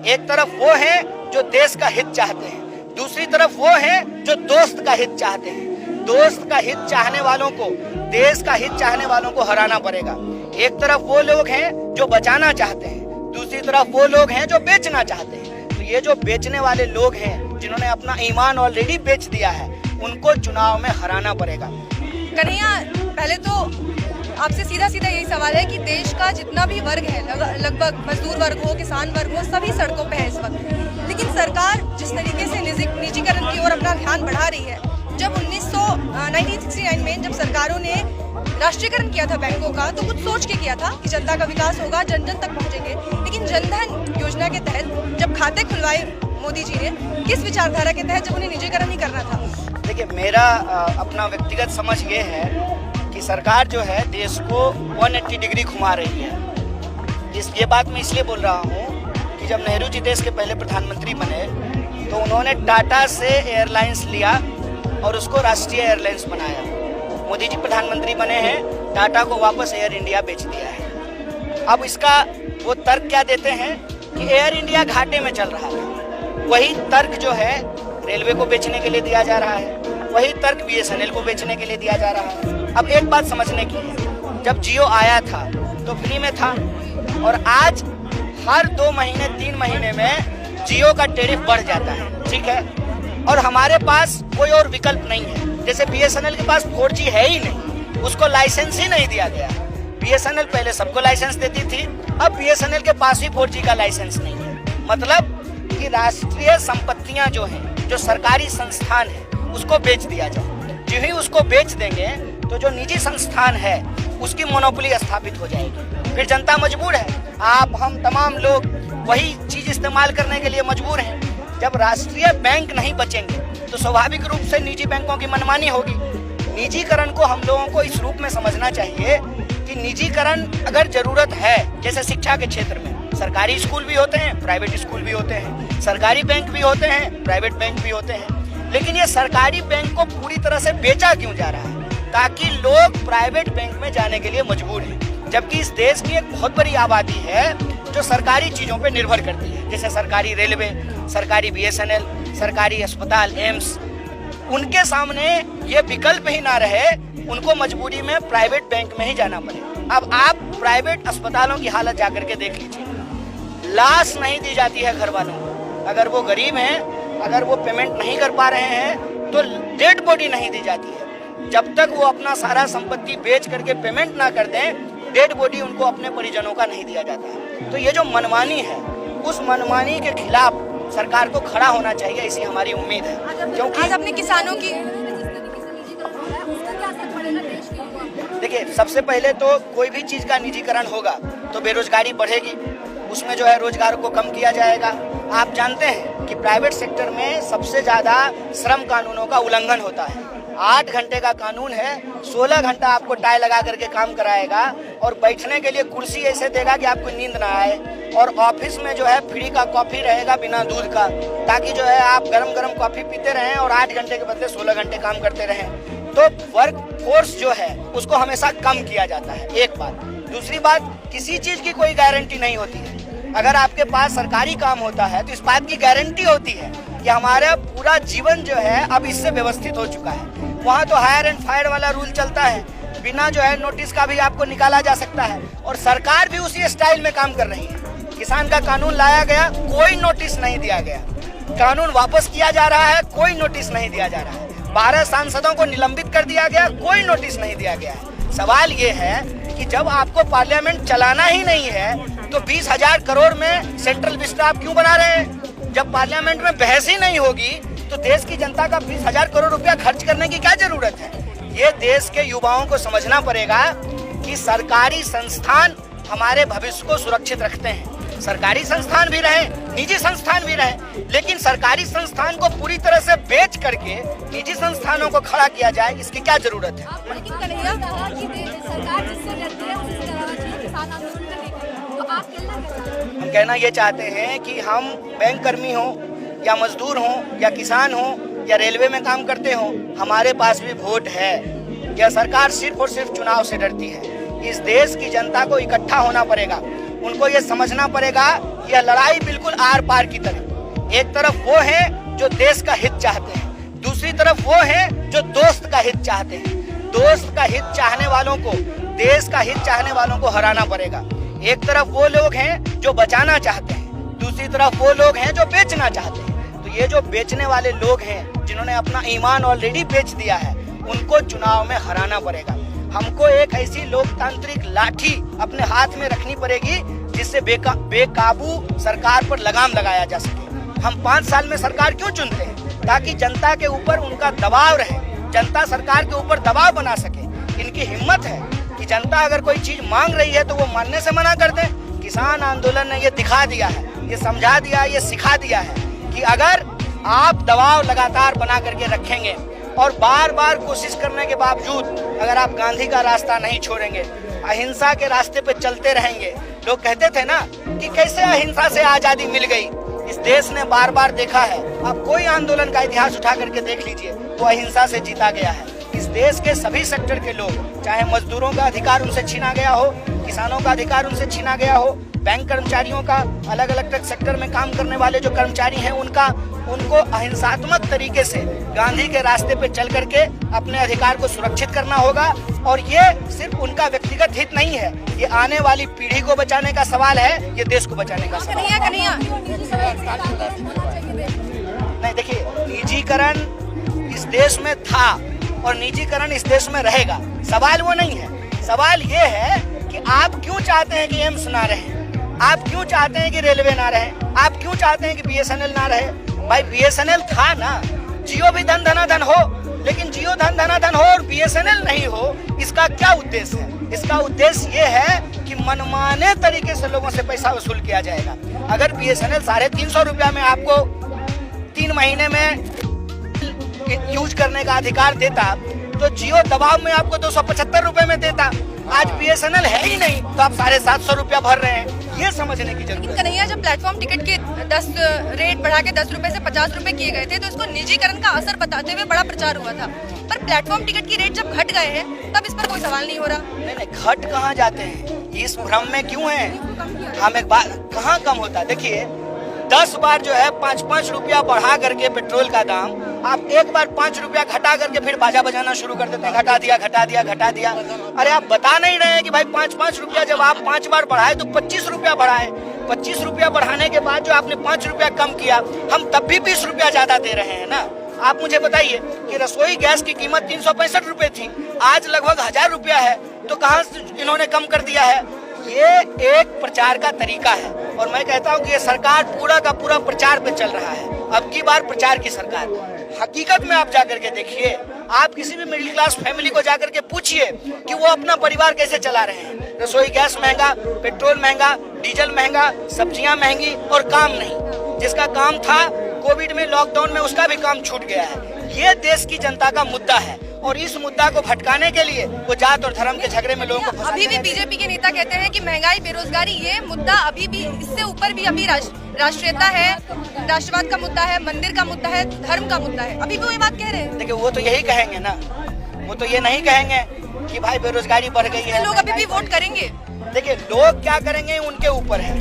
एक तरफ वो हैं जो देश का हित चाहते हैं, दूसरी तरफ वो हैं जो दोस्त का हित चाहते हैं। दोस्त का हित चाहने वालों को, देश का हित चाहने वालों को हराना पड़ेगा। एक तरफ वो लोग हैं जो बचाना चाहते हैं, दूसरी तरफ वो लोग हैं जो बेचना चाहते हैं। तो ये जो बेचने वाले लोग हैं, जिन्होंने अपना ईमान ऑलरेडी बेच दिया है, उनको चुनाव में हराना पड़ेगा। कन्हैया, पहले तो आपसे सीधा सीधा यही सवाल है कि देश का जितना भी वर्ग है, लगभग मजदूर वर्ग हो, किसान वर्ग हो, सभी सड़कों पे है इस वक्त। लेकिन सरकार जिस तरीके से निजीकरण की ओर अपना ध्यान बढ़ा रही है, जब 1969 में जब सरकारों ने राष्ट्रीयकरण किया था बैंकों का, तो कुछ सोच के किया था कि जनता का विकास होगा, जन जन तक पहुंचेंगे। लेकिन जनधन योजना के तहत जब खाते खुलवाए मोदी जी ने, किस विचारधारा के तहत, जब उन्हें निजीकरण ही करना था? देखिए, मेरा अपना व्यक्तिगत समझ ये है कि सरकार जो है देश को 180 डिग्री घुमा रही है। ये बात मैं इसलिए बोल रहा हूँ कि जब नेहरू जी देश के पहले प्रधानमंत्री बने तो उन्होंने टाटा से एयरलाइंस लिया और उसको राष्ट्रीय एयरलाइंस बनाया। मोदी जी प्रधानमंत्री बने हैं, टाटा को वापस एयर इंडिया बेच दिया है। अब इसका वो तर्क क्या देते हैं कि एयर इंडिया घाटे में चल रहा है। वही तर्क जो है रेलवे को बेचने के लिए दिया जा रहा है, वही तर्क BSNL को बेचने के लिए दिया जा रहा है। अब एक बात समझने की है, जब जियो आया था तो फ्री में था, और आज हर 2 महीने 3 महीने में जियो का टैरिफ बढ़ जाता है, ठीक है। और हमारे पास कोई और विकल्प नहीं है। जैसे BSNL के पास 4G है ही नहीं, उसको लाइसेंस ही नहीं दिया गया। BSNL पहले सबको लाइसेंस देती थी, अब BSNL के पास ही 4G का लाइसेंस नहीं है। मतलब कि राष्ट्रीय संपत्तियां जो हैं, जो सरकारी संस्थान है, उसको बेच दिया जाए। जो ही उसको बेच देंगे तो जो निजी संस्थान है उसकी मोनोपोली स्थापित हो जाएगी। फिर जनता मजबूर है, आप हम तमाम लोग वही चीज इस्तेमाल करने के लिए मजबूर हैं। जब राष्ट्रीय बैंक नहीं बचेंगे तो स्वाभाविक रूप से निजी बैंकों की मनमानी होगी। निजीकरण को हम लोगों को इस रूप में समझना चाहिए कि निजीकरण अगर जरूरत है, जैसे शिक्षा के क्षेत्र में सरकारी स्कूल भी होते हैं, प्राइवेट स्कूल भी होते हैं, सरकारी बैंक भी होते हैं, प्राइवेट बैंक भी होते हैं, लेकिन ये सरकारी बैंक को पूरी तरह से बेचा क्यों जा रहा है? ताकि लोग प्राइवेट बैंक में जाने के लिए मजबूर हैं। जबकि इस देश की एक बहुत बड़ी आबादी है जो सरकारी चीजों पर निर्भर करती है, जैसे सरकारी रेलवे, सरकारी BSNL, सरकारी अस्पताल, एम्स। उनके सामने ये विकल्प ही ना रहे, उनको मजबूरी में प्राइवेट बैंक में ही जाना पड़े। अब आप प्राइवेट अस्पतालों की हालत जाकर के देख लीजिए, लाश नहीं दी जाती है घर वालों को। अगर वो गरीब हैं, अगर वो पेमेंट नहीं कर पा रहे हैं तो डेड बॉडी नहीं दी जाती है। जब तक वो अपना सारा संपत्ति बेच करके पेमेंट ना कर दें, डेड बॉडी उनको अपने परिजनों का नहीं दिया जाता। तो ये जो मनमानी है, उस मनमानी के खिलाफ सरकार को खड़ा होना चाहिए, ऐसी हमारी उम्मीद है। क्योंकि आज अपने किसानों की, देखिए, सबसे पहले तो कोई भी चीज का निजीकरण होगा तो बेरोजगारी बढ़ेगी, उसमें जो है रोजगार को कम किया जाएगा। आप जानते हैं कि प्राइवेट सेक्टर में सबसे ज्यादा श्रम कानूनों का उल्लंघन होता है। 8 घंटे का कानून है, 16 घंटा आपको टाई लगा करके काम कराएगा और बैठने के लिए कुर्सी ऐसे देगा कि आपको नींद ना आए, और ऑफिस में जो है फ्री का कॉफी रहेगा बिना दूध का, ताकि जो है आप गरम गरम कॉफी पीते रहें और 8 घंटे के बदले 16 घंटे काम करते रहें। तो वर्क फोर्स जो है उसको हमेशा कम किया जाता है, एक बात। दूसरी बात, किसी चीज की कोई गारंटी नहीं होती है। अगर आपके पास सरकारी काम होता है तो इस बात की गारंटी होती है कि हमारा पूरा जीवन जो है अब इससे व्यवस्थित हो चुका है। वहाँ तो हायर एंड फायर वाला रूल चलता है, बिना जो है नोटिस का भी आपको निकाला जा सकता है, और सरकार भी उसी स्टाइल में काम कर रही है। किसान का कानून लाया गया, कोई नोटिस नहीं दिया गया, कानून वापस किया जा रहा है, कोई नोटिस नहीं दिया जा रहा है। 12 सांसदों को निलंबित कर दिया गया, कोई नोटिस नहीं दिया गया है। सवाल ये है कि जब आपको पार्लियामेंट चलाना ही नहीं है तो 20,000 करोड़ में सेंट्रल विस्टा आप क्यों बना रहे हैं? जब पार्लियामेंट में बहस ही नहीं होगी तो देश की जनता का 20,000 करोड़ रुपया खर्च करने की क्या जरूरत है? ये देश के युवाओं को समझना पड़ेगा कि सरकारी संस्थान हमारे भविष्य को सुरक्षित रखते हैं। सरकारी संस्थान भी रहे, निजी संस्थान भी रहे, लेकिन सरकारी संस्थान को पूरी तरह से बेच करके निजी संस्थानों को खड़ा किया जाए, इसकी क्या जरूरत है? हम कहना ये चाहते हैं कि हम बैंक कर्मी हों या मजदूर हों या किसान हों या रेलवे में काम करते हों, हमारे पास भी वोट है। यह सरकार सिर्फ और सिर्फ चुनाव से डरती है। इस देश की जनता को इकट्ठा होना पड़ेगा, उनको ये समझना पड़ेगा यह लड़ाई बिल्कुल आर पार की तरह। एक तरफ वो हैं जो देश का हित चाहते हैं, दूसरी तरफ वो हैं जो दोस्त का हित चाहते हैं। दोस्त का हित चाहने वालों को, देश का हित चाहने वालों को हराना पड़ेगा। एक तरफ वो लोग हैं जो बचाना चाहते हैं, दूसरी तरफ वो लोग हैं जो बेचना चाहते हैं। तो ये जो बेचने वाले लोग हैं, जिन्होंने अपना ईमान ऑलरेडी बेच दिया है, उनको चुनाव में हराना पड़ेगा। हमको एक ऐसी लोकतांत्रिक लाठी अपने हाथ में रखनी पड़ेगी जिससे बेकाबू सरकार पर लगाम लगाया जा सके। हम 5 साल में सरकार क्यों चुनते हैं? ताकि जनता के ऊपर उनका दबाव रहे, जनता सरकार के ऊपर दबाव बना सके। इनकी हिम्मत है कि जनता अगर कोई चीज मांग रही है तो वो मानने से मना कर दे। किसान आंदोलन ने ये दिखा दिया है, ये समझा दिया है, ये सिखा दिया है कि अगर आप दबाव लगातार बना करके रखेंगे और बार बार कोशिश करने के बावजूद अगर आप गांधी का रास्ता नहीं छोड़ेंगे, अहिंसा के रास्ते पे चलते रहेंगे। लोग कहते थे ना कि कैसे अहिंसा से आजादी मिल गई। इस देश ने बार बार देखा है, आप कोई आंदोलन का इतिहास उठा करके देख लीजिए, वो अहिंसा से जीता गया है। इस देश के सभी सेक्टर के लोग, चाहे मजदूरों का अधिकार उनसे छीना गया हो, किसानों का अधिकार उनसे छीना गया हो, बैंक कर्मचारियों का, अलग अलग सेक्टर में काम करने वाले जो कर्मचारी हैं उनको अहिंसात्मक तरीके से गांधी के रास्ते पे चल करके अपने अधिकार को सुरक्षित करना होगा। और ये सिर्फ उनका व्यक्तिगत हित नहीं है, ये आने वाली पीढ़ी को बचाने का सवाल है, ये देश को बचाने का सवाल है। नहीं, देखिए, निजीकरण इस देश में था और निजीकरण इस देश में रहेगा। सवाल वो नहीं है, सवाल ये है कि आप क्यों चाहते हैं कि एम्स ना रहे, आप क्यों चाहते हैं कि रेलवे ना रहे, आप क्यों चाहते हैं कि BSNL ना रहे। भाई BSNL था ना, जियो भी धन धनाधन हो, लेकिन जियो धन धनाधन हो और BSNL नहीं हो, इसका क्या उद्देश्य है? इसका उद्देश्य ये है कि मनमाने तरीके से लोगों से पैसा वसूल किया जाएगा। अगर BSNL 350 रुपया में आपको 3 महीने में यूज करने का अधिकार देता, तो जियो दबाव में आपको 275 रुपए में देता। आज BSNL है ही नहीं, तो आप 750 रुपया भर रहे हैं। ये समझने की जरूरत है। कन्हैया, जब प्लेटफॉर्म टिकट के 10 रेट बढ़ा के 10 रुपए से 50 रुपए किए गए थे, तो इसको निजीकरण का असर बताते हुए बड़ा प्रचार हुआ था। पर प्लेटफॉर्म टिकट की रेट जब घट गए हैं, तब इस पर कोई सवाल नहीं हो रहा। नहीं, घट कहाँ जाते हैं, इस भ्रम में क्यों है? हम एक बात, कहाँ कम होता है? देखिए, 10 बार जो है 5-5 रुपया बढ़ा करके पेट्रोल का दाम, आप एक बार 5 रुपया घटा करके फिर बाजा बजाना शुरू कर देते हैं, घटा दिया घटा दिया घटा दिया। अरे आप बता नहीं रहे हैं कि भाई 5-5 रुपया जब आप 5 बार बढ़ाए तो 25 रुपया बढ़ाए। 25 रुपया बढ़ाने के बाद जो आपने 5 रुपया कम किया, हम तब भी 20 रुपया ज्यादा दे रहे हैं ना। आप मुझे बताइए कि रसोई गैस की कीमत 365 रुपए थी, आज लगभग 1000 रुपया है, तो कहाँ से इन्होंने कम कर दिया है? ये एक प्रचार का तरीका है और मैं कहता हूँ कि ये सरकार पूरा का पूरा प्रचार पे चल रहा है। अब की बार प्रचार की सरकार। हकीकत में आप जाकर के देखिए, आप किसी भी मिडिल क्लास फैमिली को जाकर के पूछिए कि वो अपना परिवार कैसे चला रहे हैं। रसोई गैस महंगा, पेट्रोल महंगा, डीजल महंगा, सब्जियां महंगी और काम नहीं। जिसका काम था कोविड में, लॉकडाउन में, उसका भी काम छूट गया है। ये देश की जनता का मुद्दा है और इस मुद्दा को भटकाने के लिए वो जात और धर्म के झगड़े में लोगों को अभी भी बीजेपी के नेता कहते हैं कि महंगाई, बेरोजगारी, ये मुद्दा अभी भी, इससे ऊपर भी अभी राष्ट्रीयता है, राष्ट्रवाद का मुद्दा है, मंदिर का मुद्दा है, धर्म का मुद्दा है। अभी भी वो ये बात कह रहे हैं। देखिए, वो तो यही कहेंगे ना, वो तो ये नहीं कहेंगे कि भाई बेरोजगारी बढ़ गई है। लोग अभी भी वोट करेंगे। देखिए, लोग क्या करेंगे उनके ऊपर है,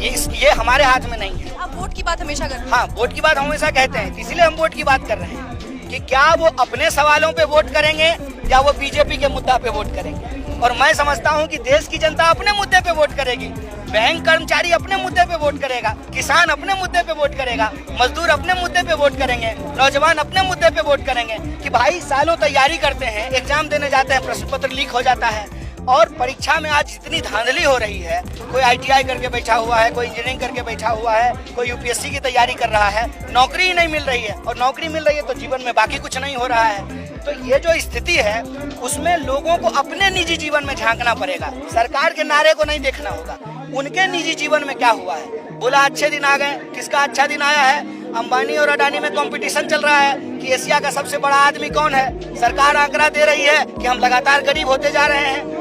ये हमारे हाथ में नहीं है। आप वोट की बात हमेशा करते हैं। हाँ, वोट की बात हमेशा कहते हैं, इसीलिए हम वोट की बात कर रहे हैं कि क्या वो अपने सवालों पे वोट करेंगे या वो बीजेपी के मुद्दा पे वोट करेंगे। और मैं समझता हूँ कि देश की जनता अपने मुद्दे पे वोट करेगी, बैंक कर्मचारी अपने मुद्दे पे वोट करेगा, किसान अपने मुद्दे पे वोट करेगा, मजदूर अपने मुद्दे पे वोट करेंगे, नौजवान अपने मुद्दे पे वोट करेंगे। कि भाई सालों तैयारी करते हैं, एग्जाम देने जाते हैं, प्रश्न पत्र लीक हो जाता है और परीक्षा में आज इतनी धांधली हो रही है। कोई ITI करके बैठा हुआ है, कोई इंजीनियरिंग करके बैठा हुआ है, कोई UPSC की तैयारी कर रहा है, नौकरी ही नहीं मिल रही है। और नौकरी मिल रही है तो जीवन में बाकी कुछ नहीं हो रहा है। तो ये जो स्थिति है, उसमें लोगों को अपने निजी जीवन में झांकना पड़ेगा। सरकार के नारे को नहीं देखना होगा, उनके निजी जीवन में क्या हुआ है। बोला अच्छे दिन आ गए, किसका अच्छा दिन आया है? अंबानी और अडानी में कंपटीशन चल रहा है कि एशिया का सबसे बड़ा आदमी कौन है। सरकार आंकड़ा दे रही है कि हम लगातार गरीब होते जा रहे हैं,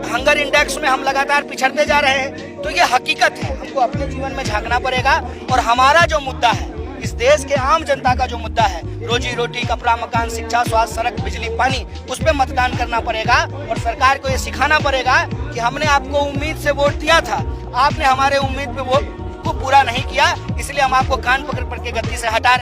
हंगर इंडेक्स में हम लगातार पिछड़ते जा रहे हैं। तो ये हकीकत है, हमको अपने जीवन में झांकना पड़ेगा। और हमारा जो मुद्दा है, इस देश के आम जनता का जो मुद्दा है, रोजी रोटी, कपड़ा, मकान, शिक्षा, स्वास्थ्य, सड़क, बिजली, पानी, उस पर मतदान करना पड़ेगा। और सरकार को ये सिखाना पड़ेगा कि हमने आपको उम्मीद से वोट दिया था, आपने हमारे उम्मीद पे को पूरा नहीं किया, इसलिए हम आपको कान पकड़ के गद्दी से हटा रहे हैं।